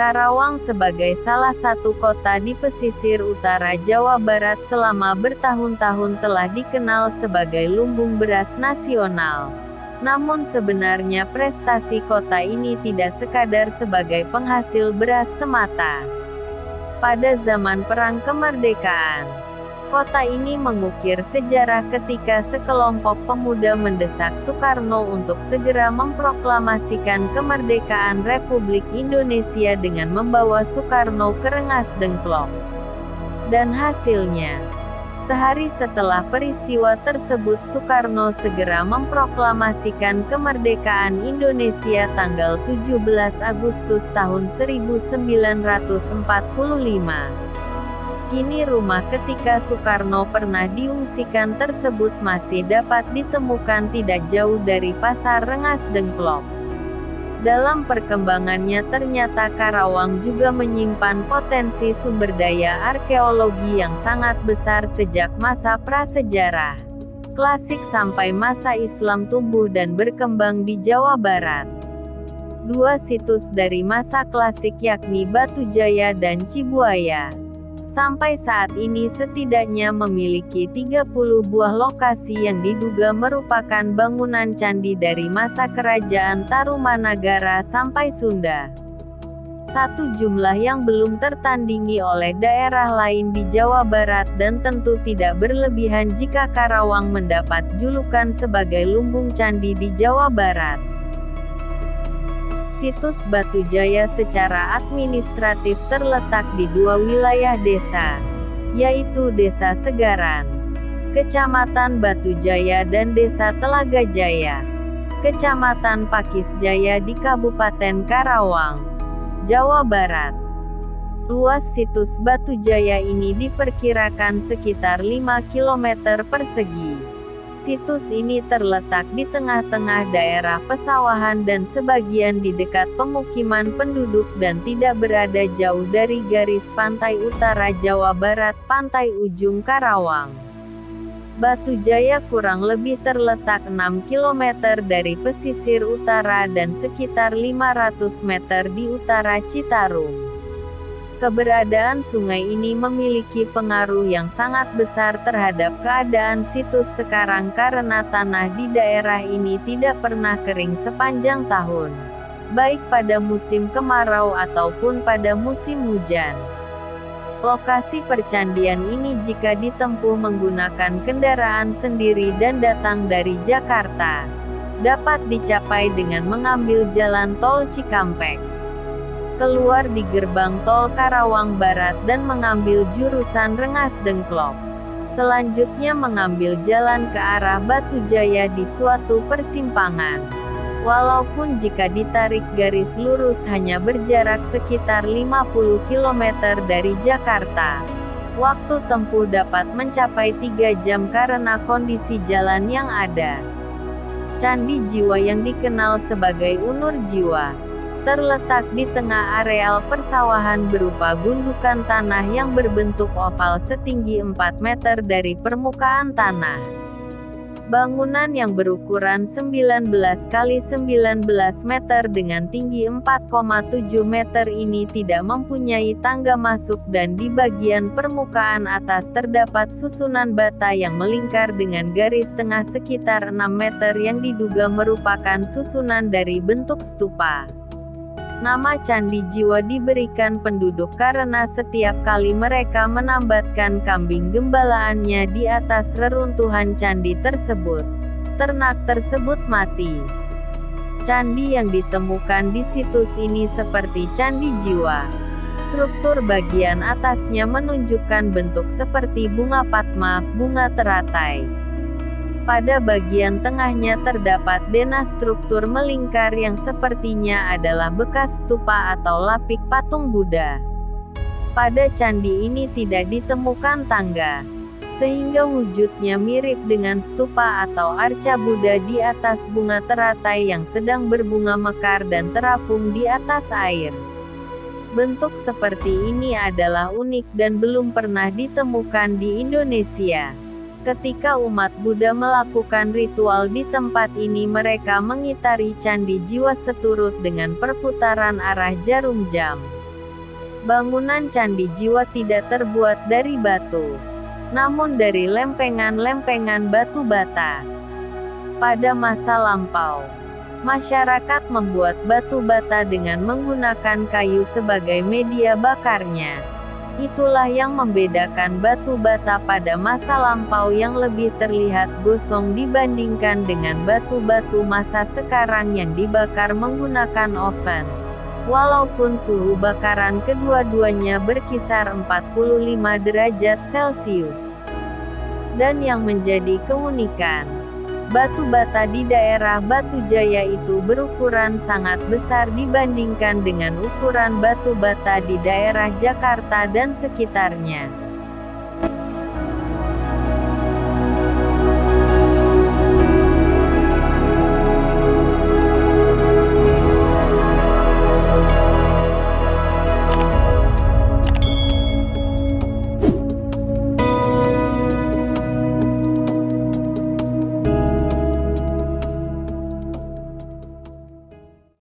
Karawang sebagai salah satu kota di pesisir utara Jawa Barat selama bertahun-tahun telah dikenal sebagai lumbung beras nasional. Namun sebenarnya prestasi kota ini tidak sekadar sebagai penghasil beras semata. Pada zaman Perang Kemerdekaan, kota ini mengukir sejarah ketika sekelompok pemuda mendesak Soekarno untuk segera memproklamasikan kemerdekaan Republik Indonesia dengan membawa Soekarno ke Rengas Dengklok. Dan hasilnya, sehari setelah peristiwa tersebut Soekarno segera memproklamasikan kemerdekaan Indonesia tanggal 17 Agustus tahun 1945. Kini rumah ketika Soekarno pernah diungsikan tersebut masih dapat ditemukan tidak jauh dari Pasar Rengas Dengklok. Dalam perkembangannya ternyata Karawang juga menyimpan potensi sumber daya arkeologi yang sangat besar sejak masa prasejarah klasik sampai masa Islam tumbuh dan berkembang di Jawa Barat. Dua situs dari masa klasik yakni Batu Jaya dan Cibuaya, sampai saat ini setidaknya memiliki 30 buah lokasi yang diduga merupakan bangunan candi dari masa Kerajaan Tarumanagara sampai Sunda. Satu jumlah yang belum tertandingi oleh daerah lain di Jawa Barat dan tentu tidak berlebihan jika Karawang mendapat julukan sebagai lumbung candi di Jawa Barat. Situs Batu Jaya secara administratif terletak di dua wilayah desa, yaitu Desa Segaran, Kecamatan Batu Jaya dan Desa Telaga Jaya, Kecamatan Pakis Jaya di Kabupaten Karawang, Jawa Barat. Luas situs Batu Jaya ini diperkirakan sekitar 5 km persegi. Situs ini terletak di tengah-tengah daerah pesawahan dan sebagian di dekat pemukiman penduduk dan tidak berada jauh dari garis pantai utara Jawa Barat, pantai ujung Karawang. Batu Jaya kurang lebih terletak 6 km dari pesisir utara dan sekitar 500 meter di utara Citarum. Keberadaan sungai ini memiliki pengaruh yang sangat besar terhadap keadaan situs sekarang karena tanah di daerah ini tidak pernah kering sepanjang tahun, baik pada musim kemarau ataupun pada musim hujan. Lokasi percandian ini jika ditempuh menggunakan kendaraan sendiri dan datang dari Jakarta, dapat dicapai dengan mengambil jalan tol Cikampek, keluar di gerbang tol Karawang Barat dan mengambil jurusan Rengas Dengklok. Selanjutnya mengambil jalan ke arah Batu Jaya di suatu persimpangan. Walaupun jika ditarik garis lurus hanya berjarak sekitar 50 km dari Jakarta, waktu tempuh dapat mencapai 3 jam karena kondisi jalan yang ada. Candi Jiwa yang dikenal sebagai Unur Jiwa terletak di tengah areal persawahan berupa gundukan tanah yang berbentuk oval setinggi 4 meter dari permukaan tanah. Bangunan yang berukuran 19 kali 19 meter dengan tinggi 4,7 meter ini tidak mempunyai tangga masuk dan di bagian permukaan atas terdapat susunan bata yang melingkar dengan garis tengah sekitar 6 meter yang diduga merupakan susunan dari bentuk stupa. Nama Candi Jiwa diberikan penduduk karena setiap kali mereka menambatkan kambing gembalaannya di atas reruntuhan candi tersebut, ternak tersebut mati. Candi yang ditemukan di situs ini seperti Candi Jiwa. Struktur bagian atasnya menunjukkan bentuk seperti bunga padma, bunga teratai. Pada bagian tengahnya terdapat dena struktur melingkar yang sepertinya adalah bekas stupa atau lapik patung Buddha. Pada candi ini tidak ditemukan tangga, sehingga wujudnya mirip dengan stupa atau arca Buddha di atas bunga teratai yang sedang berbunga mekar dan terapung di atas air. Bentuk seperti ini adalah unik dan belum pernah ditemukan di Indonesia. Ketika umat Buddha melakukan ritual di tempat ini mereka mengitari Candi Jiwa seturut dengan perputaran arah jarum jam. Bangunan Candi Jiwa tidak terbuat dari batu, namun dari lempengan-lempengan batu bata. Pada masa lampau, masyarakat membuat batu bata dengan menggunakan kayu sebagai media bakarnya. Itulah yang membedakan batu bata pada masa lampau yang lebih terlihat gosong dibandingkan dengan batu-batu masa sekarang yang dibakar menggunakan oven. Walaupun suhu bakaran kedua-duanya berkisar 45 derajat Celcius. Dan yang menjadi keunikan, batu bata di daerah Batu Jaya itu berukuran sangat besar dibandingkan dengan ukuran batu bata di daerah Jakarta dan sekitarnya.